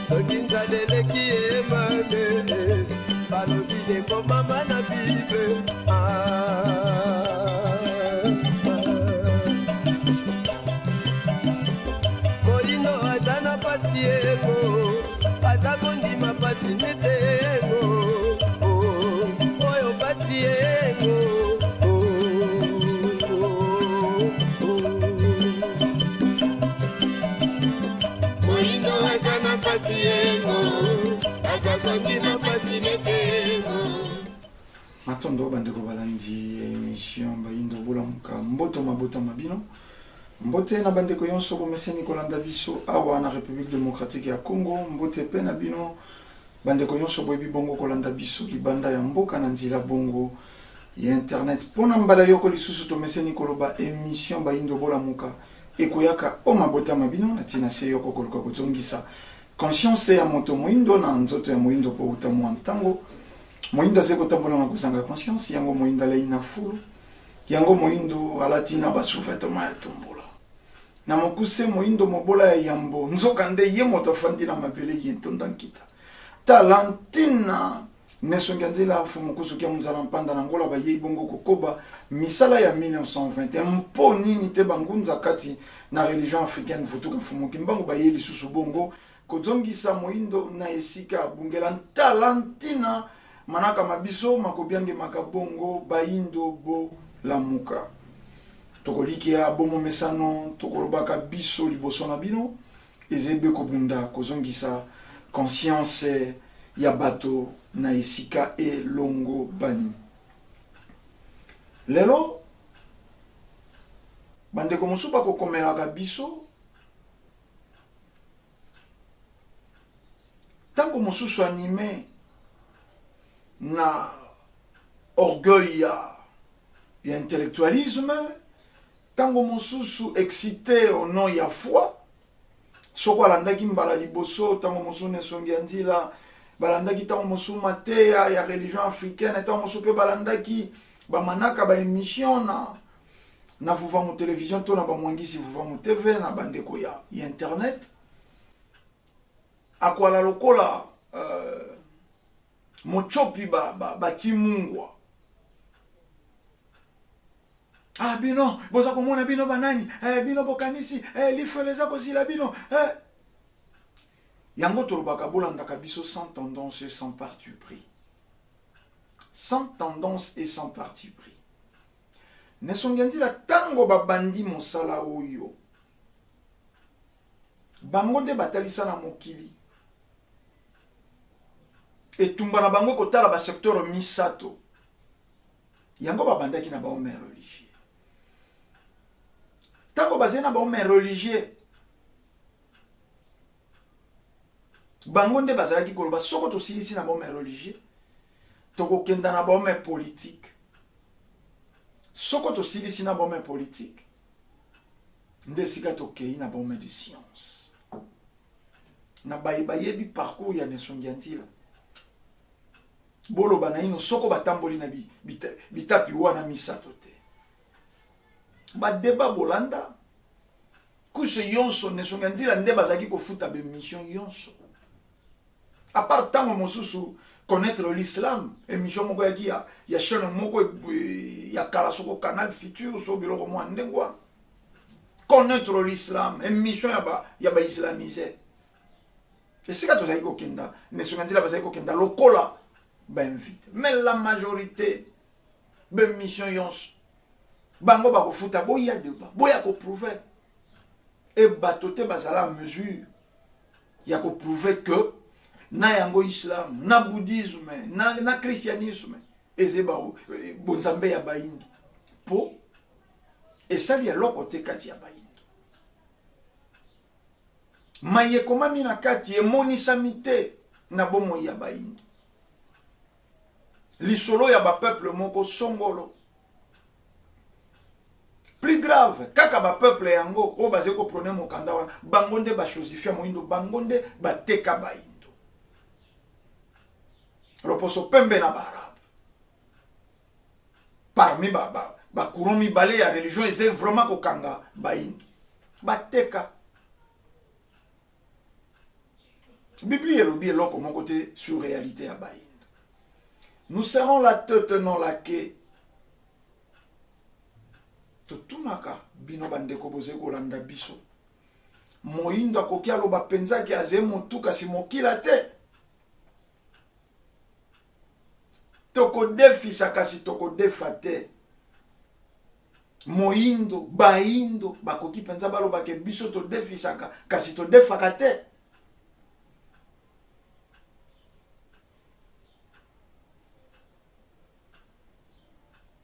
Sokinza leleki emame balobi dengo mama na bibe Moindo aza na pasi ego aza kondima pasi nete ego oyo pasi ego Moindo aza na pasi ego aza kondima pasi nete ego Matondo bandeko balandi émission Bayindo Bolamuka mboto mabota mabino mbote na bandeko yonso bomeseni kolanda biso awa na République démocratique ya Congo mbote pe na bino bandeko yonso boyebi bongo kolanda biso libanda ya mboka na nzila bongo ya internet pona mbala yoko lisusu tomeseni koloba émission Bayindo Bolamuka ekoyaka o mabota mabino na tina se yoko koluka kuzongisa conscience ya moto moindo na nzoto ya moindo po utamu ntango moindo azeko tambola na kusanga conscience yango moindo alai na fulu yango moindo alatina basouvetement ya tombola na mokuse moindo mobola ya yambo nzoka nde ye moto afandi na mabele yentonda nkita talantina nesonga nzela fumukusu kia muzala mpanda na ngola baye bongo kokoba misala ya 1921 mpo nini te bangunza kati na religion africaine vutuka fumuki mbango baye lisusu bongo kozongisa moindo na esika bungela talantina manaka mabiso makobiange makabongo Bayindo Bolamuka tokolikia bomo mesano tokolobaka biso liboso na bino ezebe kobunda kozongisa conscience ya bato na esika elongo bani lelo bandeko mosusu bakokomelaka biso tango mosusu animé na orgueil ya intellectualisme tango mosusu excité au nom ya foi soko alandaki mbala liboso tango mosusu nesongi ya nzila balandaki tango mosusu mateya ya religion africaine tango mosusu pe balandaki bamanaka ba émission na vuva mu télévision to na bamwangisi vuva mu TV na bandeko ya internet akwala lokola mochopi batimungwa bino boza komona bino banani bino bokanisi lifeleza kozila bino yango tolobaka bolandaka biso sans tendance et sans parti pris sans tendance et sans parti pris nesongi nzila tango babandi mosala oyo bango nde batalisa na mokili etumba na bango kotala ba secteur misato yango babandaki na bahomme religieux tango bazali na bahomme religieux bango nde bazalaki koloba soko tosilisi na bahomme religieux tokokenda na bahomme politique soko tosilisi na bahomme politique nde sika tokei na bahomme de science na bayebi parcours ya nesongi ya ntila boloba na ino soko batamboli na bitapi wana misato te badeba bolanda kushe yonso nesongi ya nzila nde bazalaki kofuta bemission yonso à part tango mosusu connaître l'islam émission moko yaki ya chaîne moko ya kala soko canal futur so biloko mwa ndengwa connaître l'islam émission ya ba islamisé esika tozali kokenda nesongi ya nzila bazali kokenda lokola invite mais la majorité mission yonso bango bakofuta boya deba boya ko prouver et batote bazala à mesure ya ko prouver que na yango islam na bouddhisme na christianisme ezeba bonzambe ya Bayindo po esali ya loko te kati ya Bayindo maye komami na kati emonisami te na bomoi ya Bayindo lisolo ya ba peuple moko songolo plus grave kaka ba peuple yango o baze ko prôner mokanda wana bango nde ba chosifia moindo bango nde bateka Bayindo loposo pembe na barabe parmi ba courant mibale ya religion eze vraiment kokanga Bayindo bateka Bible elobi eloko mon côté sur réalité à baïnd. Nous serons la tête non la quai. Totunaka bino bandeko boze kolanda biso. Moindo akoki aloba penza ki aze motu kasi mokila te. Toko defisa kasi toko defa te. Moindo, baindo, bakoki penza baloba ke biso to defisaka kasi to defaka te.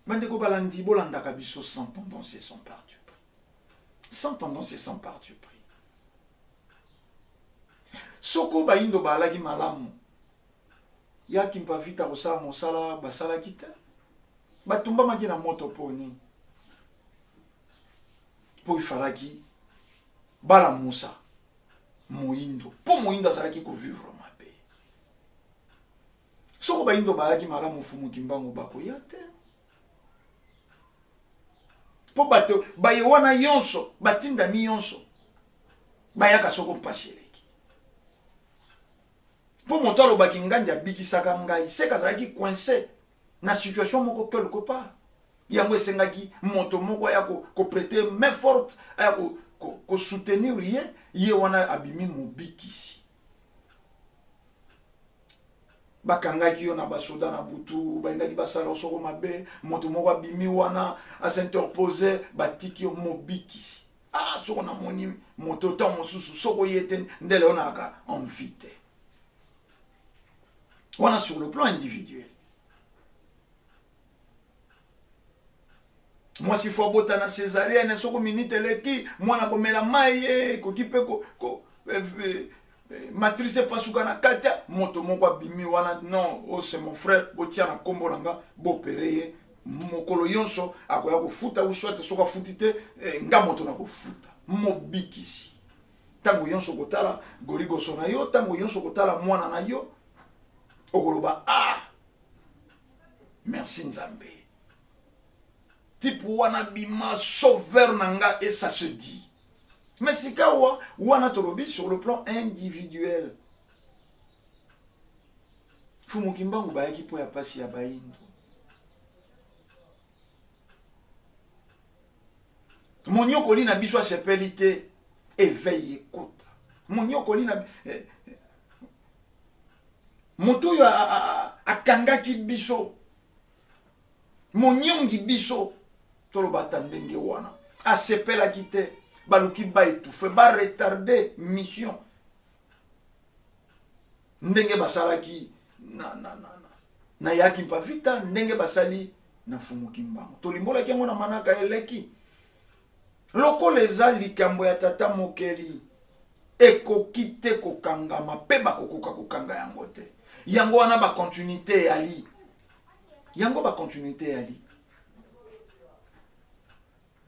Bandeko balandi bolandaka biso sans tendance et sans parti pris. Sans tendance et sans parti pris. Soko baindo balaki malamu. Yaki mpa vita kosala mosala basala kita. Batumba maki na moto poni. Po ifalaki bala musa moindo. Po moindo azalaki ko vivre mabe. Soko baindo balaki malamu fumu kimbango bako yate. Po bato baye wana yonso batinda mi yonso bayaka soko mpasheleki po moto alobaki ngandi abikisaka ngai seka azalaki coincé na situation moko quelque part yango esengaki moto moko aya koprêter main forte aya soutenir ye wana abimi mobikisi bakangaki yo na basoda na butu baindaki basala soko mabe moto moko abimi wana asinterposer batiki yo mobikisi soko na moni moto ta mosusu soko yete ndele onaka envie wana sur le plan individuel. Moi si faut botana césarienne soko minute leki mwana komela maye kokipe matrice pasuka na katia moto moko abimi wana non c'est mon frère botia na kombo nanga bopere mokolo yonso akoya kofuta uswate soka futite nga moto na kofuta mobikisi tango yonso kotala goligoso na yo tango yonso kotala mwana na yo okoloba merci Nzambe type wana bima sauveur nanga et ça se dit. Mais c'est quand on a tolobi sur le plan individuel. Fumukimbangu bayaki po ya pasi ya baindo. Monyokoli na biso sepelite éveille écoute. Monyokoli na moto yo akangaki biso. Monyongi biso toloba tandenge wana. Asepela kite. Baluki ba étouffé, ba retardé mission. Ndenge basalaki na yaki mpa vita, ndenge basali na fumuki mbango. Tolimbola kengo na manaka eleki. Loko leza likambo ya tata mokeli. Ekoki te kokangama, pe bakokoka kokanga yango te. Yango wana ba continuité yali. Yango ba continuité yali.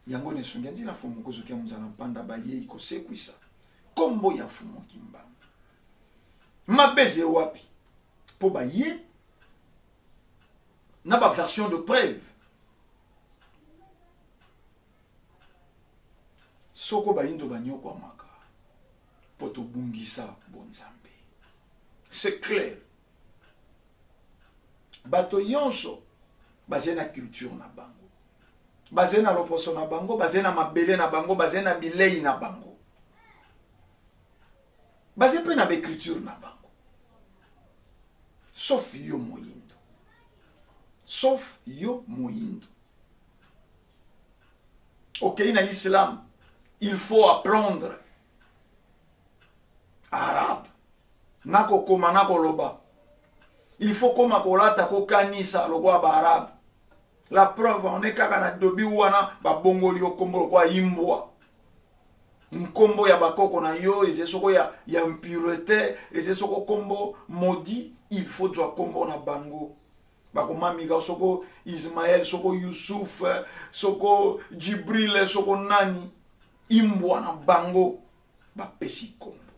Yango ne sungendi na fumu kozuki ya mzana panda baye iko sekwisa kombo ya fumu kimba mabeze wapi po baye na ba version de preuve soko baindo banyoko maka poto bungisa bonzambe c'est clair bato yonso basé na culture na bango basé na loposo na bango, basé na mabele na bango, basé na bilei na bango. Basé pe na écriture na bango. Sauf yo moyindo. Sauf yo moyindo. Ok, na islam, il faut apprendre arabe. Nako koma nako loba. Il faut koma kolata ko kanisa loba ba arabe. La preuve, on est kaka dobi wana ba bongoli yo kombo kwa imbwa. Nkombo ya bakoko na yo, eze soko ya impureté, eze soko kombo maudit, il faut doit kombo na bango. Bako mamiga soko Ismaël, soko Yusuf, soko Jibril, soko nani, imbwa na bango, ba pesi kombo.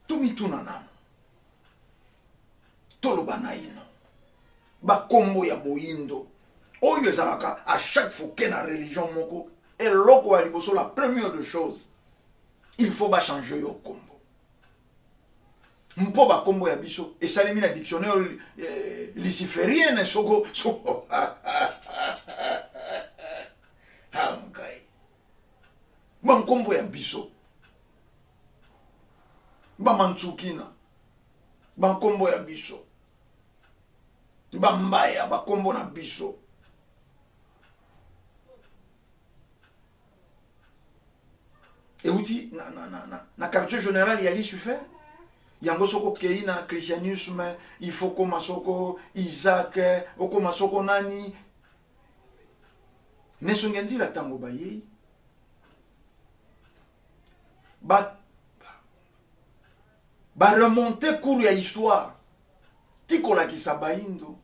Tumituna nano. Toloba na ino. Ba kombo ya boindo oyo ezalaka à chaque fois que na religion moko eloko ya liboso la première de chose il faut ba changer yo kombo mpo ba kombo ya biso esalemi na dictionnaire luciférienne soko hamkai ba nkombo ya biso ba mantsukina ba nkombo ya biso ba mbaya ba kombo na biso euti na quartier général ya Lissufer yango soko kei na christianisme il faut koma soko Isaac okoma soko nani nesongi nzila tango bayei ba remonter cours ya histoire tikola kisabayindo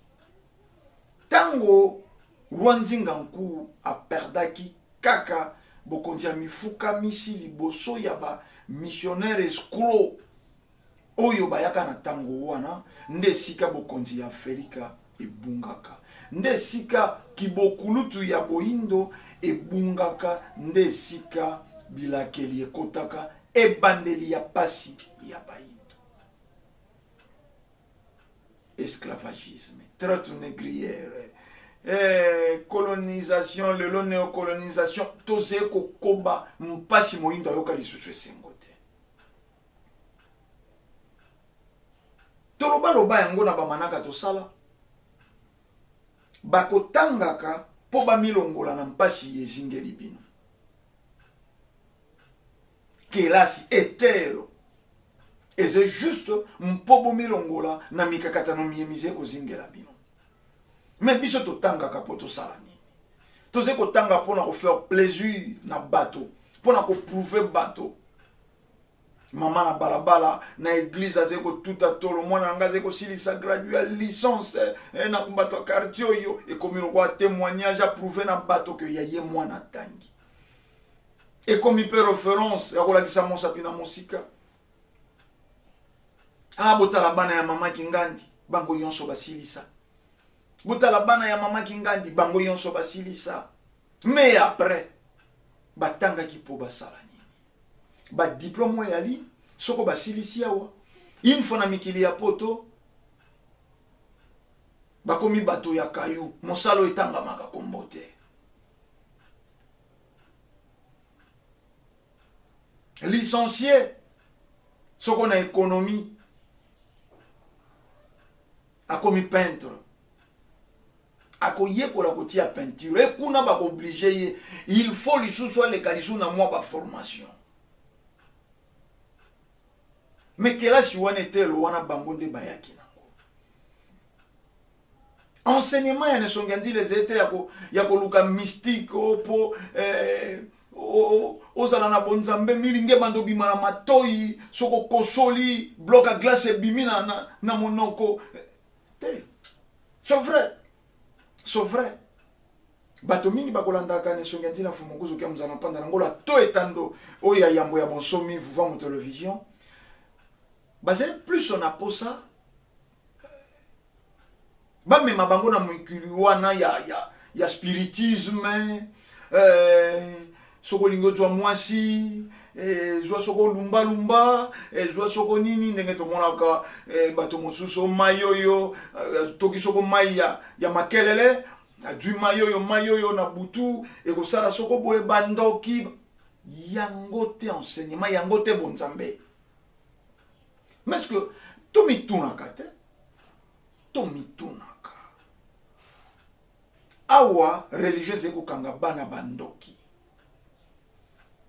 tango Rwanzinga nku a perdaki kaka bokonzi ya mifuka misi liboso ya ba missionnaire escroc oyo bayaka na tango wana nde sika bokonzi ya Afrika ebungaka nde sika kibokulutu ya boindo ebungaka nde sika bilakeli ekotaka ebandeli ya pasi ya baindo esclavagisme traite négrière colonisation lelo néocolonisation toze kokoba mpasi moindo ayoka lisusu esengo te tolobaloba yango na bamanaka tosala bakotangaka mpo bamilongola na mpasi ezingeli bino kelasi etelo eze juste mpo bomilongola na mikakatano miyemize kozingela bino mais biso totangaka po tosala nini toze kotanga mpona kofaire plaisir na bato mpona koprouve bato mama na balabala na église aze kotuta tolo mwana nanga aze kosilisa gradu ya licence na bato ya quartier oyo ekomi lokola témoignage aprouve na bato ke ya ye mwana tangi ekomi mpe référence ya kolakisa mosapi na mosika botala bana ya mama Kingandi bango yonso basilisa botala bana ya mama Kingandi bango yonso basilisa mais après batangaki po basala nini ba diplôme yali soko basilisi awa une fois na mikili ya poto bakomi bato ya kayu mosalo etangamaka kombo te licencié soko na économie akomi peintre akoyekola kotia peinture ekuna bakooblige ye il faut lisusu aleka lisu na mwa baformation me kelasi wana etelo wana bango nde bayaki nango enseignement ya nesongi nzila eza ete ya koluka mystique po ozala na bonzambe milinge bando bima na matoi soko kosoli bloc à glace ebimi na monoko te c'est vrai bato mingi bakolandaka nesongi nzila mfumunguzu kia mzana panda nangola to etando oya yambo ya bonsomi vouva mu télévision basé plus on a posa bamema bango na mwikili wana ya spiritisme soko lingo zwa mwasi zwa soko lumba zwa soko nini ndenge tomonaka bato mosusu mayoyo toki soko mai ya makelele adwi mayoyo na butu ekosala soko boye bandoki yango te enseignement yango te bonzambe mais que tomitunaka te tomitunaka awa religieuse ekokanga bana bandoki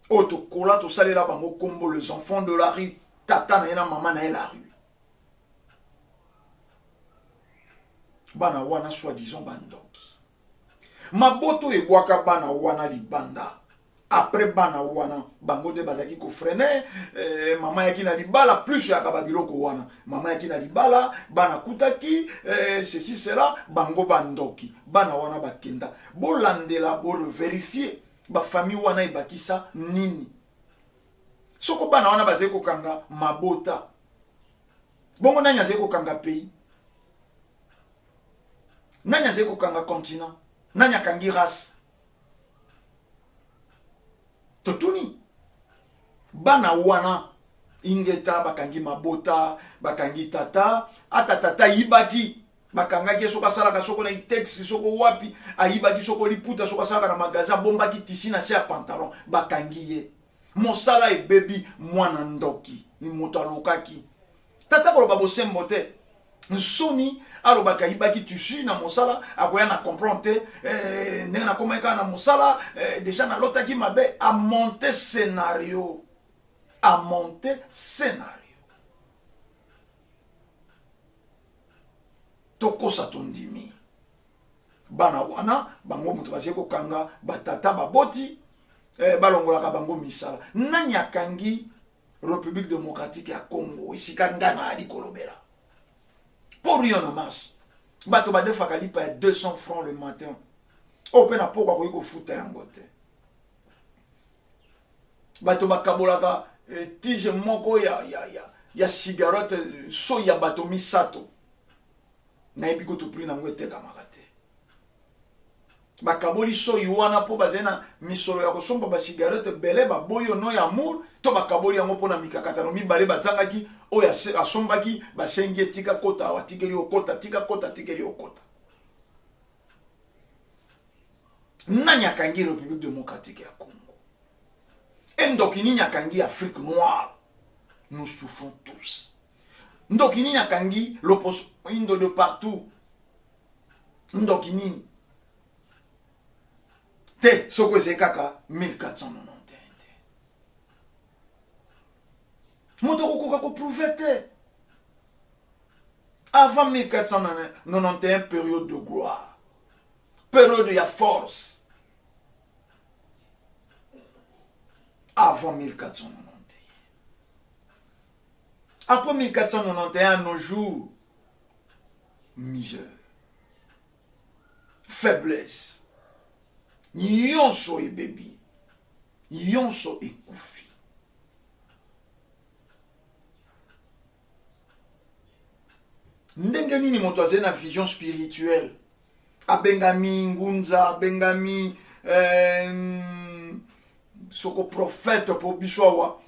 oto kola to salela bango kombo les enfants de la rue tata na yena mama na la rue bana wana soi-disant bandoki maboto ebwaka bana wana libanda après bana wana bango de bazaki ko freiner mama yaki na libala plus ya kababiloko wana mama yaki na libala bana kutaki ceci cela bango bandoki bana wana bakenda bolandela bo vérifier ba famille wana ibakisa nini soko bana wana bazeki kokanga mabota bongo nanya zeki kokanga pays nanya zeki kokanga continent nanya kangi race totuni bana wana ingeta bakangi mabota bakangi tata ata tata yibaki bakangaki soka salaka soko na taxi soko wapi ayibaki soko liputa soko salaka na magasin bombaki tisi na se ya pantalon bakangi ye mosala ebebi mwana ndoki moto alokaki tata koloba bosembo te nsoni alobaka yibaki tissu na mosala akoya na comprendre ndenge nakomaka na mosala déjà nalotaki mabe a monter scénario tokosa tondimi bana wana bango moto basie kokanga batata baboti balongolaka bango misala nani akangi République démocratique ya Congo esika ngana ali kolobela pour rien de marche bato badefaka lipa ya 200 francs le matin opena poko akoki kofuta yango te bato bakabolaka tige moko ya cigarette so ya bato misato nayebi kutu prix nango etekamaka te bakaboli soyi wana mpo bazali na misolo ya kosomba basigarete bele baboyi ono ya amour to bakaboli yango mpo na mikakatano mibale bazangaki oyo asombaki basengi etika kota awa tikeli okota tika kota tikeli okota nani akangi République démocratique ya Congo endoki nini akangi Afrique noire nous souffrons tous ndoki nini akangi l'opposition indo de partout ndoki nini te soko eze kaka 1491 te moto kokoka koprouve te avant 1491 période de gloire période ya force avant 1491 après 1491 nos jours misère faiblesse nyonso ebebi nyonso ekufi ndenge nini moto azali na vision spirituelle abengami ngunza abengami soko prophète po biso awa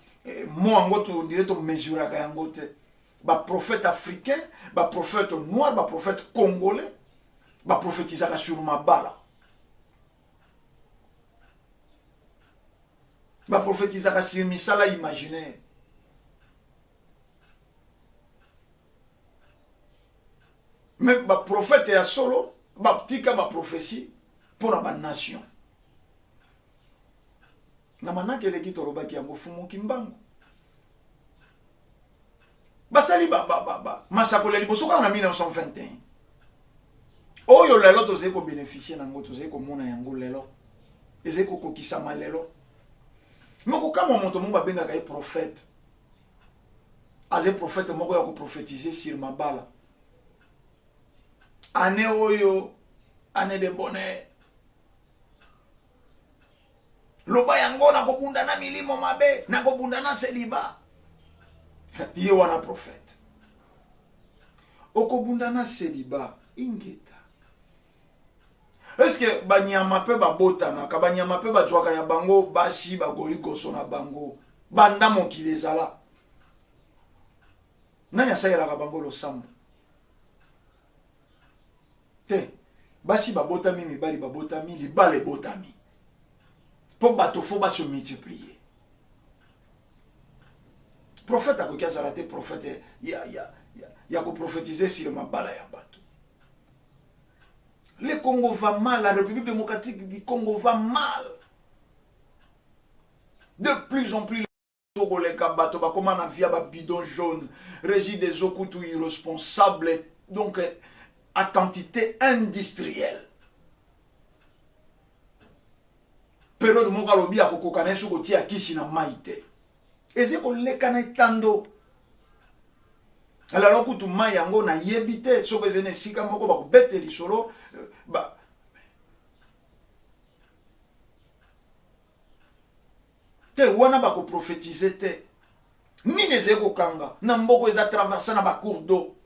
mo yango tondire tomesuraka yango te baprophète africain baprophète noir baprophète congolais baprophétisaka sur mabala baprophétisaka sur misala imaginaire mais baprophète ya solo batika baprophétie mpona banation na manake eleki tolobaki yango fumuki mbango basali masakolo ya liboso kaka na 1921 oyo lelo tozali kobénéficie nango tozali komona yango lelo ezali kokokisama lelo moko kama moto mo babengaka ye prophète azali prophète moko ya koprophétiser sur mabala année oyo année de bonheur loba yango nakobunda na milimo mabe nakobunda na seliba ye wana prophète okobunda na seliba ingeta est-ce que banyama pe babotanaka banyama pe bazwaka ya bango bashi bagoli koso na bango banda mokili ezala nani asalelaka bango losambo te basi babotami mibali babotami libala ebotami mpo bato fo basi multiplier prophète akoki azala te prophète ya koprophétiser sur mabala ya bato. Le Congo va mal, la République démocratique du Congo va mal. De plus en plus, les Kabato, comme on a vu un bidon jaune, régit des eaux coutues irresponsables, donc à quantité industrielle. Période de Mokalobi à Kokokane, Sukoti à Kishina Maïte. Et c'est qu'on les canne tando. Alors, kutu mayango na yebite, so bezene sika moko ba bete lisolo ba te wana ba ko prophétiser te. Nini zeko kanga na mboko eza traverser na ba cours d'eau.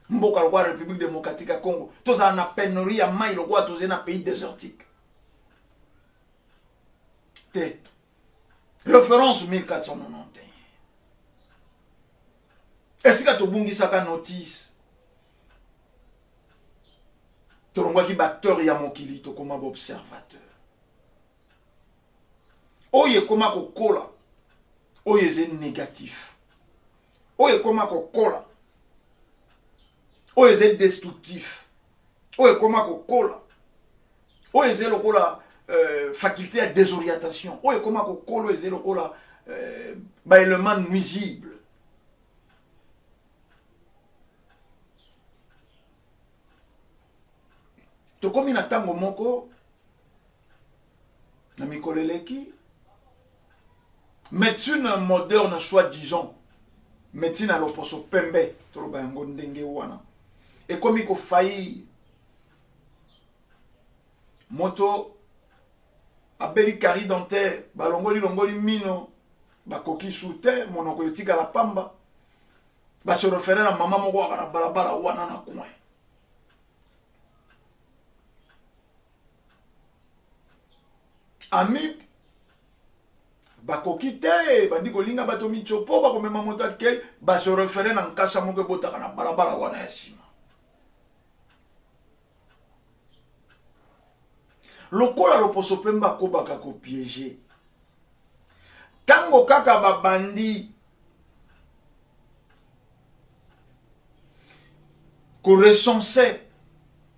Mboka lokwa République démocratique ya Congo. Toza na pénurie ya mai lokwa toza na pays désertique. Te. Référence 1491. esika tobungisaka notice tolongwaki baacteur ya mokili tokoma baobservateur oyo ekoma kokola oyo eza négatif oyo ekoma kokola oyo eza destructif oyo ekoma kokola oyo eza lokola faculté ya désorientation oyo ekoma kokola oyo eza lokola baélément nuisible tokomi na ntango moko na mikolo eleki médecine moderne soi-disant médecine ya loposo pembe toloba yango ndenge wana ekomi kofaillir moto abeli carie dentaire balongoli mino bakoki su te monoko etikala pamba base refere na mama moko waka na balabala wana na coin amibe bakoki te bandi kolinga bato mitsopo bakomema moto akei base refere na nkasa moko ebotaka na balabala wana ya nsima lokola loposo pembe akobaka kopiége tango kaka babandi korecense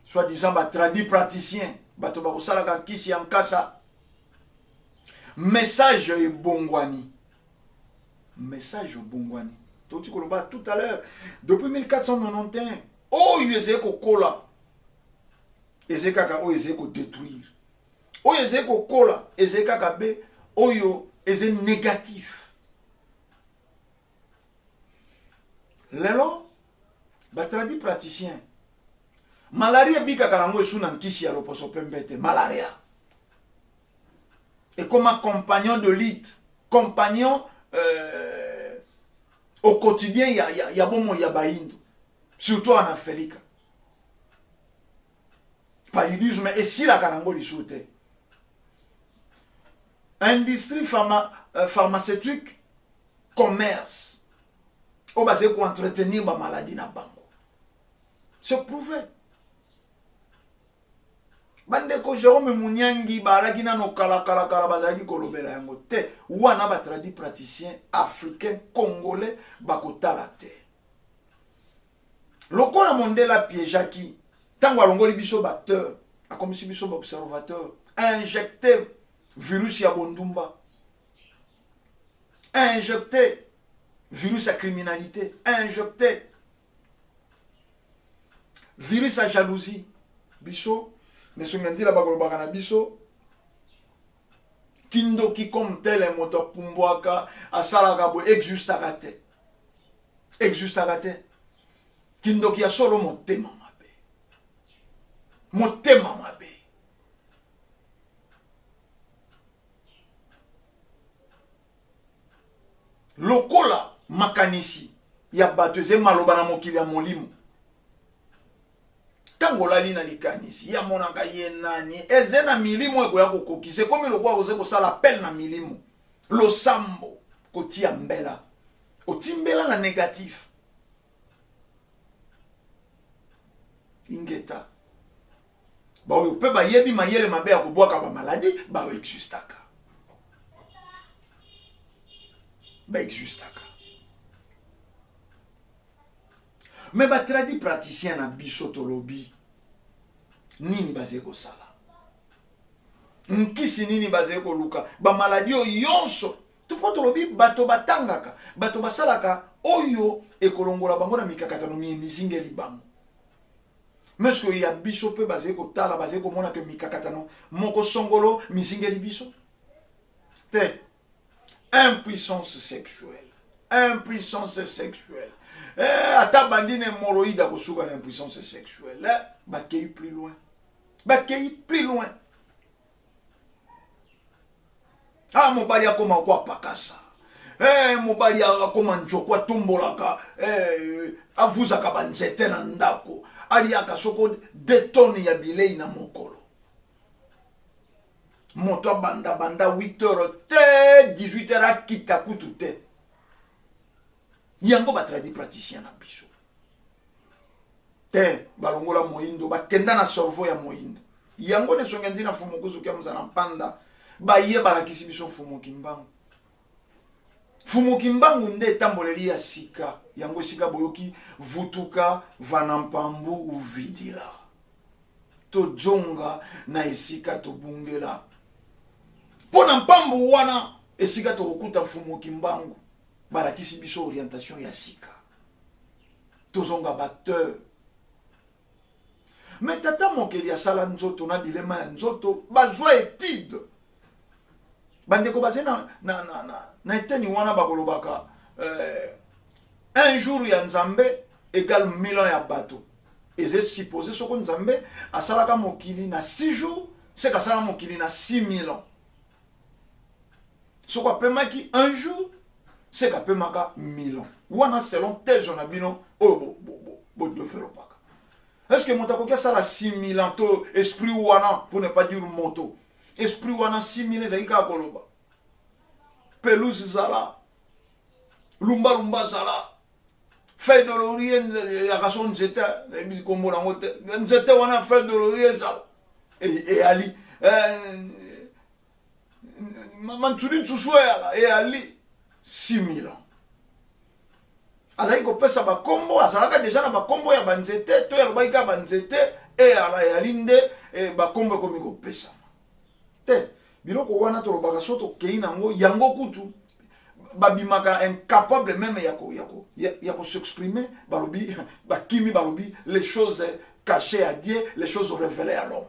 soi-disant batradi praticien bato bakosalaka nkisi ya nkasa message ebongwani message ebongwani toti koloba tout à l'heure depuis 1491 oyo ezali kokola ezali kaka oyo ezali kodétruire oyo ezali kokola ezali kaka be oyo ezali négatif lelo batradi praticien malaria ebikaka nango esu na nkisi ya loposo pembe te malaria et comme un compagnon de lit, compagnon au quotidien, il y a bon ya baïndo, surtout en Afrique. Paludisme et si la karango li soute. Industrie pharmaceutique, commerce, au basé pour entretenir ma maladie na bango. C'est prouvé. Bandeko Jérôme Mouniangi balaki na no kala bazaki kolobela yango te wana batradi praticien africain congolais bakotala te lokola mondela piégeaki tango alongoli biso baacteur akomisi biso baobservateur injecté virus ya bondumba injecté virus ya criminalité injecté virus ya jalousie biso Nesungenzila bakolobaka na biso kindoki comme tel moto pumbwaka asalaka bo existaka te kindoki ya solo motema mabe lokola makanisi ya bato eze maloba na mokili ya molimo tango lali na likanisi ya monaka ye nani eze na milimo eko ya kokokise komi lokwa oze kosala appel na milimo losambo kotia mbela otimbela na négatif ingeta baoyo mpe bayebi mayele mabe ya kobwaka bamaladi baexistaka me batradi praticien na biso tolobi nini bazali kosala nkisi nini bazali koluka bamaladi oyo yonso tupo tolobi bato batangaka bato basalaka oyo ekolongola bango na mikakatano mizingeli bango meske ya biso mpe bazali kotala bazali komona ke mikakatano moko songolo mizingeli biso te impuissance sexuelle ata bandine hémorroïde akosuka na impuissance sexuelle bakei plus loin mobali akoma kwa pakasa mobali akoma njoko atombolaka avuzaka banzete na ndako aliaka soko 2 tonnes ya bilei na mokolo moto abanda 8 heures te 18 heures akita kutu te yango batradi praticien na biso te balongola moyindo bakenda na cerveau ya moyindo yango ne songa nzina fumu kuzukia mzana mpanda baye balakisi biso fumu kimbangu fumu kimbangu nde etamboleli ya sika yango sika boyoki vutuka vanampambu uvidila tojonga na esika tobungela pona mpambu wana esika tokokuta fumu kimbangu balakisi biso orientation ya sika tozonga bateur mais tata mokeli asala nzoto na bilema ya nzoto bazwa étude bandeko baze na eteni wana bakolobaka un jour ya nzambe égale 1000 ans ya bato eze supposé soko nzambe asalaka mokili na 6 jours c'est kasala mokili na 6000 ans soko apemaki un jour c'est kapemaka 1000 ans wana selon thèse na bino oyo bo développaka. Est-ce que mon takokia ça la 6000 ans to esprit wana pour ne pas dire moto esprit wana 6000 ezalika koloba pelouse zala lumba zala feuille de laurier ya kaso nzeta ebi kombo na ngote nzeta wana feuille de laurier zala et ali manchuri tsushwela et ali 6000 ans azali kopesa bakombo azalaka deja na bakombo ya banzete to ya lobaika banzete e ala ya linde bakombo ekomi kopesama te biloko wana tolobaka so tokei nango yango kutu babimaka incapable même ya s'exprimer balobi bakimi balobi les choses cachées à Dieu les choses révélées à l'homme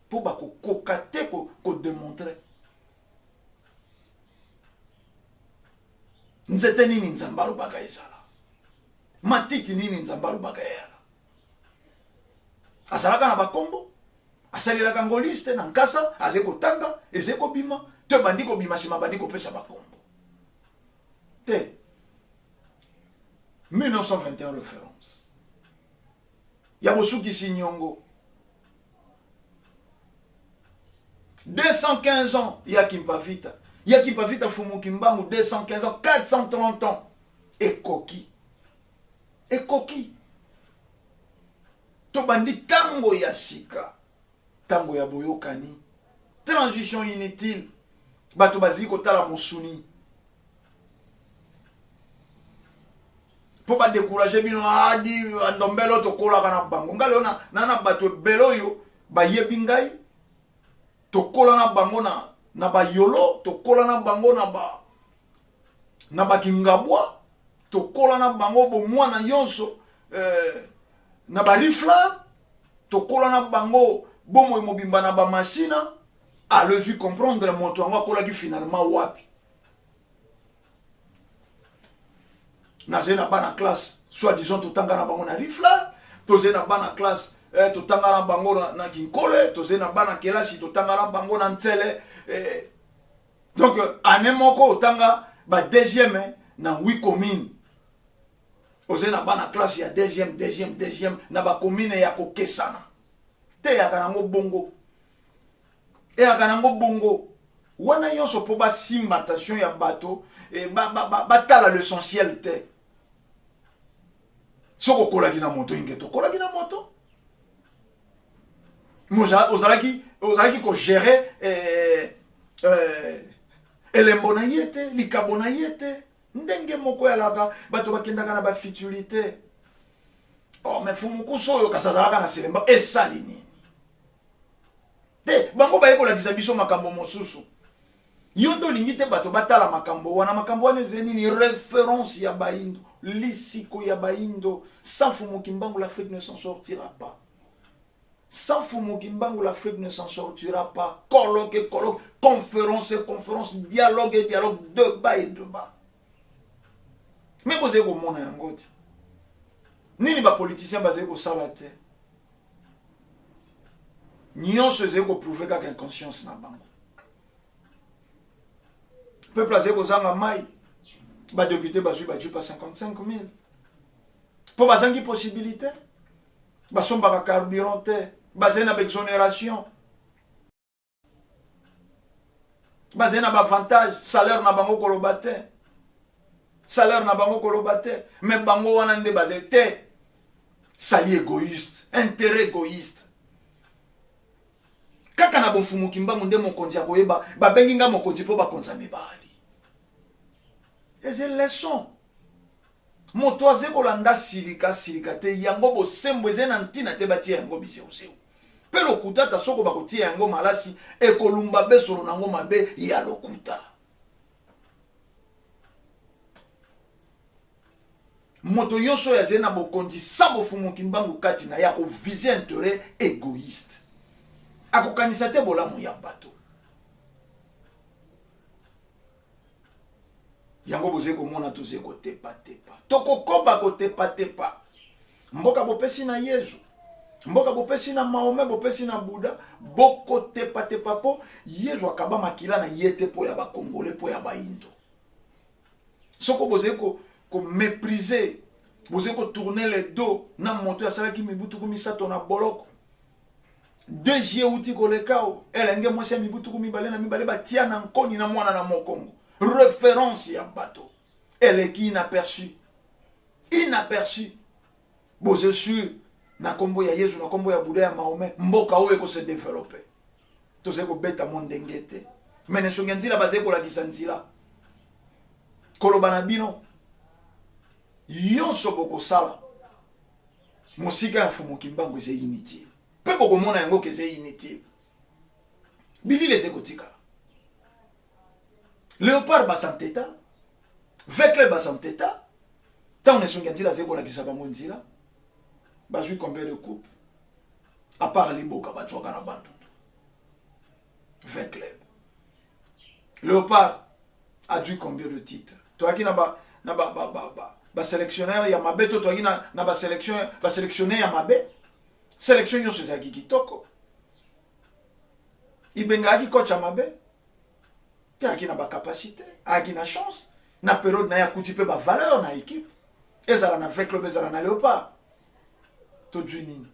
po bakokoka te kodémontrer nzete nini nzambe alobaka ezala matiti nini nzambe alobaka eyala azalaka na bakombo asalelaka ngo liste na nkasa azali kotanga ezali kobima to bandi kobima nsima bandi kopesa bakombo te 1921 référence ya bosukisi nyongo 215 ans ya kimpavita Yaki Pavita Fumu Kimbangu 215 ans, 430 ans. Et coquille. Et coquille. Tobandi tango ya sika. Tango ya boyokani. Transition inutile. Bato bazi kotala mosuni. Po ba décourager bino adi ndombelo to kola kana bango. Ngale ona nana bato belo yo ba yebingai. To kola na bango na ba yolo, to kola na bango na ba kingabwa, to kola na bango bo mwana yonso na ba rifla, to kola na bango bo mo mobimba na ba machina, a le vu comprendre moto yango kola ki finalement wapi. Na zena bana classe, soit disons to tanga na bango na rifla, to zena bana classe to tanga na bango na kinkole, to zena bana kelasi to tanga na bango na ntsele. Donc année moko otanga ba deuxième na 8 communes oze na bana classe ya deuxième na ba commune ya kokesana te ya kanango bongo e ya kanango bongo wana yonso po ba simbatation ya bato e ba tala l'essentiel te soko kolaki na moto ingeto kolaki na moto moza ozalaki ko gérer elembo na yete likabo na yete ndenge moko yalaka bato bakendaka na bafitulité oh mais fumukuso oyo kasazalaka na selemba esali nini te bango bayekolakisa biso makambo mosusu yo ndo olingi te bato batala makambo wana eze nini référence ya baindo lisiko ya baindo sans Fumu Kimbangu l'Afrique ne s'en sortira pas. Sans Fumu Kimbangu, l'Afrique ne s'en sortira pas. Colloque et colloque, conférence et conférence, dialogue et dialogue, débat et débat. Mais vous avez mon yangote. Ni ba politicien basé ko salate. Nyon se zé ko prouver qu'à conscience na bango. Peuple azé ko zanga mai. Ba député bazu ba pas 55 000. Pour bazangi possibilité. Basombaka carburant te, basé na exonération, basé na avantage, salaire na bango kolobate. salaire na bango koloba te, mais bango wana nde baze te. Sali égoïste, intérêt égoïste. Kaka na bonfumu kimbangu nde mokonzi akoyeba, babengi nga mokonzi po bakonza mibali. Et c'est leçon. Moto aze kolanda silika te, yango bosembo eze na ntina te batia yango biseo. Pe lokuta ta soko bakotia yango malasi, ekolumba besolo nango mabe ya lokuta. Moto yoso ya zena bokonzi sabo fumu kimbangu kati na ya ko viser intérêt égoïste. Ako kanisa te bolamu ya bato. Yango boze ko mona toze ko tepa. Toko koba ko tepa. Mboka bopesi na Yesu. Mboka bopesi na Mahomet, bopesi na Bouddha, boko tepa po Yesu akaba makila na yete po ya ba Congolais po ya ba Indo. Soko boze ko mépriser, vous avez tourner le dos, na monter à ça qui me boutou comme ça ton aboloko. Deux jours outi kolekao, elenge moi c'est mi boutou comme balé na mi balé batia na nkoni na mwana na mokongo. Référence ya bateau. Elle est qui inaperçu. Boze sûr na kombo ya Yesu na kombo ya Bouddha ya Mahomet, mboka oyo ko se développer. Toze ko beta monde ngete. Mais ne songanzila bazé ko la kisanzila. Koloba na bino yonso boko sala mosika ya fumu kimbangu eze inutile pe boko mona yango ke eze inutile bili les ekotika Léopard basanteta Vekle basanteta tant on est songi ndila zeko la kisaba monzila bazui combien de coupes à part liboka batwaka na bandu Vekle Léopard a dû combien de titres toi qui na ba sélectionneur ya mabe to toki na ba sélectionner ya mabe sélection yo seza kitoko ibenga ki coach ya mabe te aki na ba capacité aki na chance na période na ya kutipe ba valeur na équipe ezala na Vekle bezala na Léopard to dwini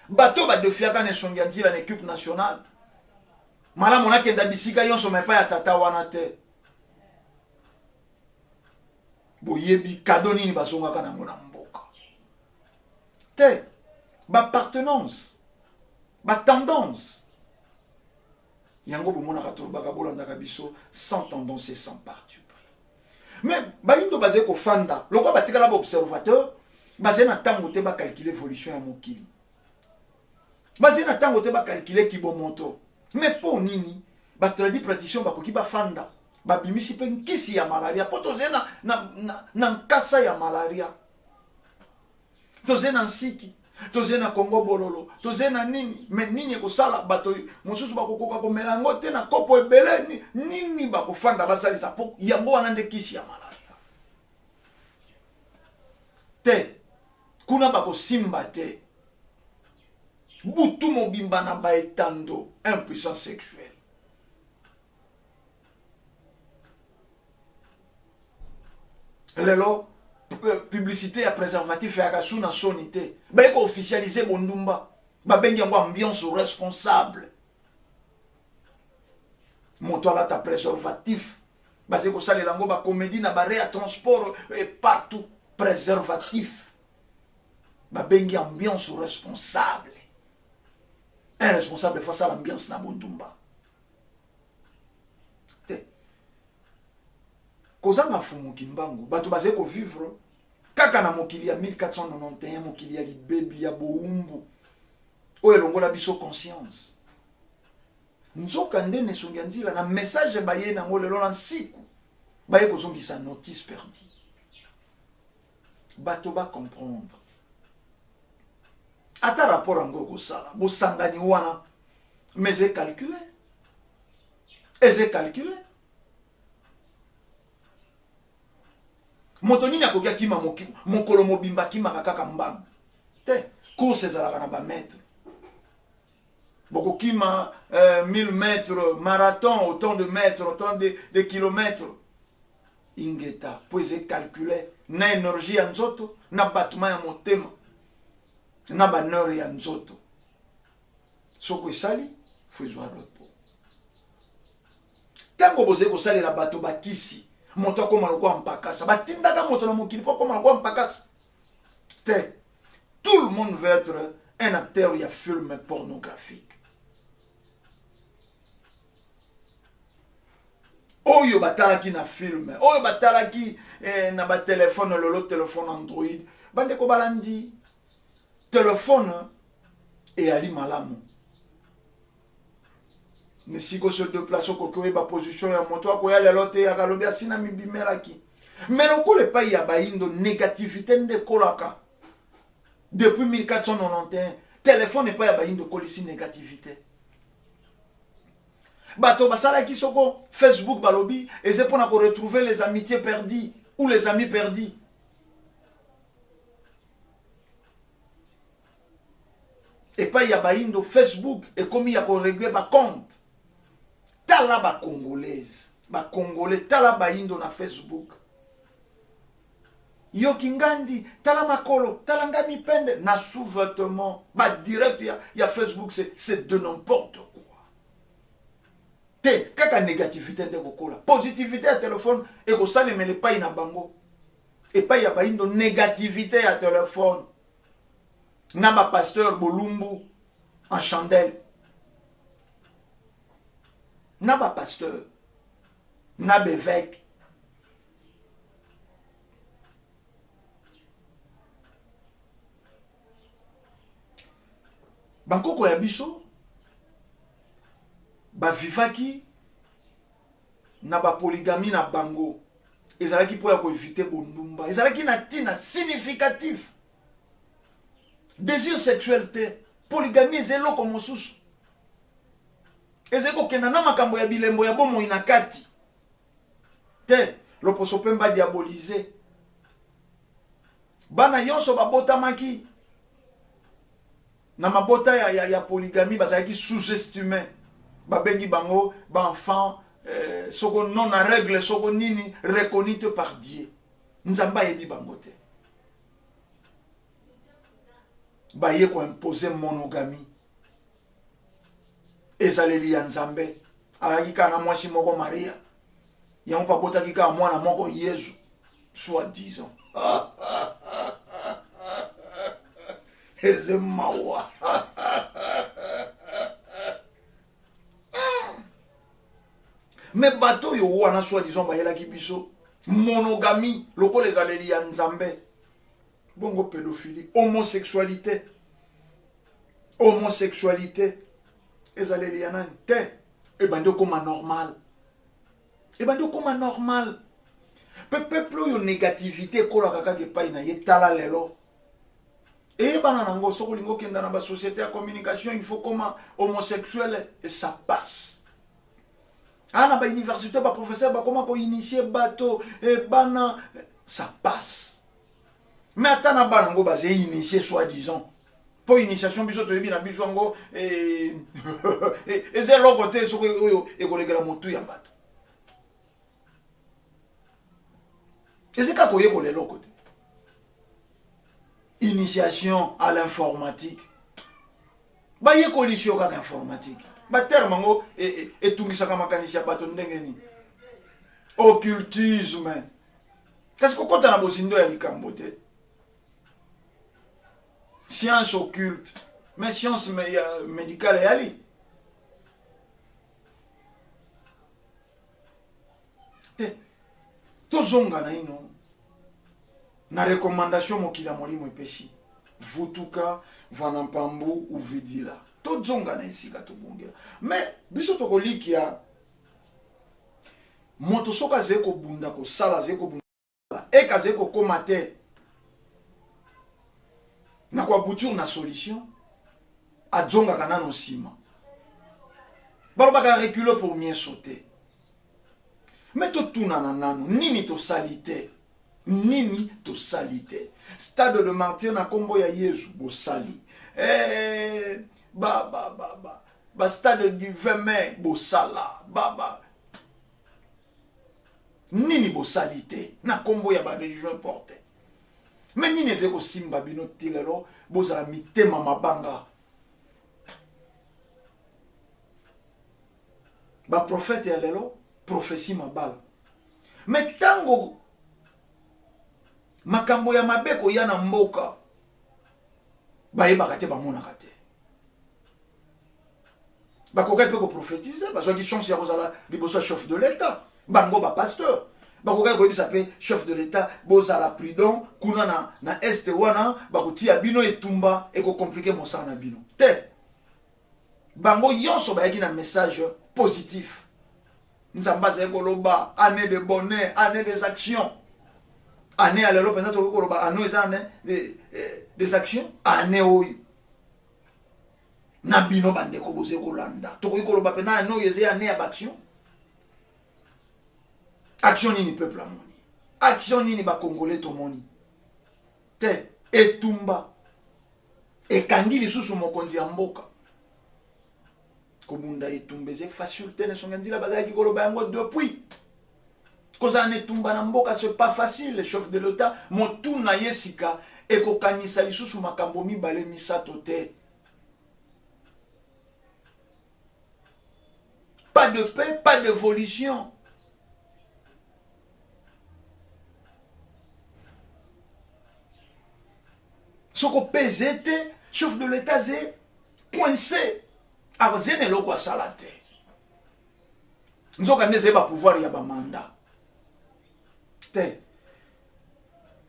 bato ba defiaka na songa ndila na équipe nationale mala mona kenda bisika yonso mais pas ya tata wana te boyebi cadeau nini basongaka nango na mboka te appartenance tendance yango bomonaka tolobaka bolandaka biso sans tendance et sans parti pris mais balindo baze kofanda lokwa batikala baobservateur baze na ntango te bacalcule évolution ya mokili baze na ntango te bacalcule kibomoto mais po nini batradi praticien bakoki bafanda babimisi pe nkisi ya malaria po toze na nkasa ya malaria toze na nsiki toze na Congo bololo toze na nini me nini ekosala bato mosusu bakokoka komela yango te na kopo ebele nini bakofanda basalisa po yango wana nde kisi ya malaria te kuna bakosimba te butu mobimba na baetando impuissance sexuelle lelo publicité ya préservatif ya kasu na sonité ba ko officialiser bondumba ba bengi yango ambiance responsable moto ala ta préservatif ba se ko salela ngo ba comédie na ba réa transport et partout préservatif ba bengi ambiance responsable un responsable face à l'ambiance na bondumba kozanga fumu kimbangu bato baze ko vivre kaka na mokili ya 1491 mokili ya libebi ya boumbu oyo longola biso conscience nzoka nde nesongi nzila na message baye nango lelo na nsiku baye kozongisa notice perdue bato ba comprendre ata rapport yango ekosala bosangani wana mais eze calculé moto nini akoki akima mokolo mobimba akimaka kaka mbangu te course ezalaka na bametre bokokima 1000 mètres marathon autant de mètres autant de kilomètres ingeta po eze calculé na énergie ya nzoto na battement ya motema na banheure ya nzoto soko esali fo ezwa repos ntango boze kosalela bato bakisi moto akoma lokwa mpakasa batindaka moto na mokili po akoma lokwa mpakasa te. Tout le monde veut être un acteur ya film pornographique. Oyo batalaki na film, oyo batalaki na ba téléphone lolo téléphone Android, bande ko balandi téléphone et ali malamu. Ne siko se déplace ko ko ba position ya moto ko ya lelote ya kalobi asina mibimelaki. Mais loko le pa ya baindo négativité nde kolaka. Depuis 1491, téléphone n'est pas ya baindo kolisi négativité. Bato basala ki soko Facebook balobi et c'est pour retrouver les amitiés perdues ou les amis perdus. Et pas ya baindo Facebook et comme ya ko régler ba compte. Tala ba congolaise, ba congolais tala baindo na Facebook. Yo kingandi tala makolo, tala ngami pende na sous-vêtement, ba direct ya Facebook c'est de n'importe quoi. Kaka négativité de kokola positivité à téléphone et ko sale mais pas ina bango et pas ya baindo négativité à téléphone na ba pasteur Bolumbu en chandelle na ba pasteur na bevêque bankoko ya biso ba vivaki na ba polygamie na bango ezalaki po ya ko éviter bondumba ezalaki na tina significatif désir sexuel te polygamie ezelo comme mosusu ezeko kena na makambo ya bilembo ya bomo inakati te loposo pemba diaboliser bana yonso babotamaki na mabota ya polygamie bazalaki sous-estimé babengi bango ba enfant soko non à règle soko nini reconnu par Dieu nzamba yebi bango te ba ye ko imposer monogamie ezaleli ya nzambe alaki kana mwasi moko Maria yango pa botaki ka mwana moko Yesu soi-disant ezemawa mais bateau yo wana soi-disant bayelaki biso monogamie lokola ezaleli ya nzambe bongo pédophilie homosexualité ezaleli ya nani te ebandi okoma normal peuple oyo négativité ekolaka kaka epai na ye tala lelo eyebana nango soki olingi okenda na basociété ya communication il faut koma homosexuel et ça passe. Na ba université ba professeur ba comment ko initier bateau et bana ça passe. Mais attends na bana ngo ba ze initier soi-disant. Pour initiation biso to yebi na biso ngo et c'est logo te so ko e ko legela motu ya bato. Et c'est ka ko ye ko le logo te. Initiation à l'informatique. Ba ye ko lisio ka informatique. Ba terme ngo etungisaka makanisi ya bato ndenge ni occultisme kasi kokota na bosindo ya likambo te science occulte mais science médicale yali te tozonga na ino na recommandation mokila molimo epesi vutuka vanampambu uvidila tozonga na esika tobongela mais biso tokolikia moto soka zeko bunda ko sala zeko bunda e ka zeko koma te na kwa butur na solution adzonga kana no sima balobaka reculer pour mieux sauter mais totuna na nano nini to salite stade de martyr na kombo ya Yesu bo sali ba stade du 20 mai bosala nini bosalite na kombo ya ba religion porte mais nini ezeko simba bino tilelo bozala mitema mabanga ba prophète ya lelo prophétie mabala Mais tango makambo ya mabeko ya na mboka bayebaka te bamonaka te bakokai mpe koprophétise bazwaki chance ya kozala liboso ya chef de l'état bango bapasteur bakokai koyebisa mpe chef de l'état bozala prudent kuna na este wana bakotia bino etumba ekokomplike mosala na bino te bango nyonso bayaki na message positif nzambe azali koloba année de bonheur année des actions année ya lelo mpenza tokoki koloba ano eza année des actions année oyo na bino bandeko boze kolanda tokoki koloba mpe na année oyo eza année ya baaction action nini peuple amoni action nini bakongole tomoni te etumba ekangi lisusu mokonzi ya mboka kobunda etumba eza facile te nesonga nzela bazalaki koloba yango depuis kozala na etumba na mboka c'est pas facile chef de l'état motuna ye sika ekokanisa lisusu makambo mibale misato te pas de paix pas d'évolution soko peze te chef de l'état ze coincé akoze na eloko asala te nzoka nde ezali bapouvoir ya bamanda te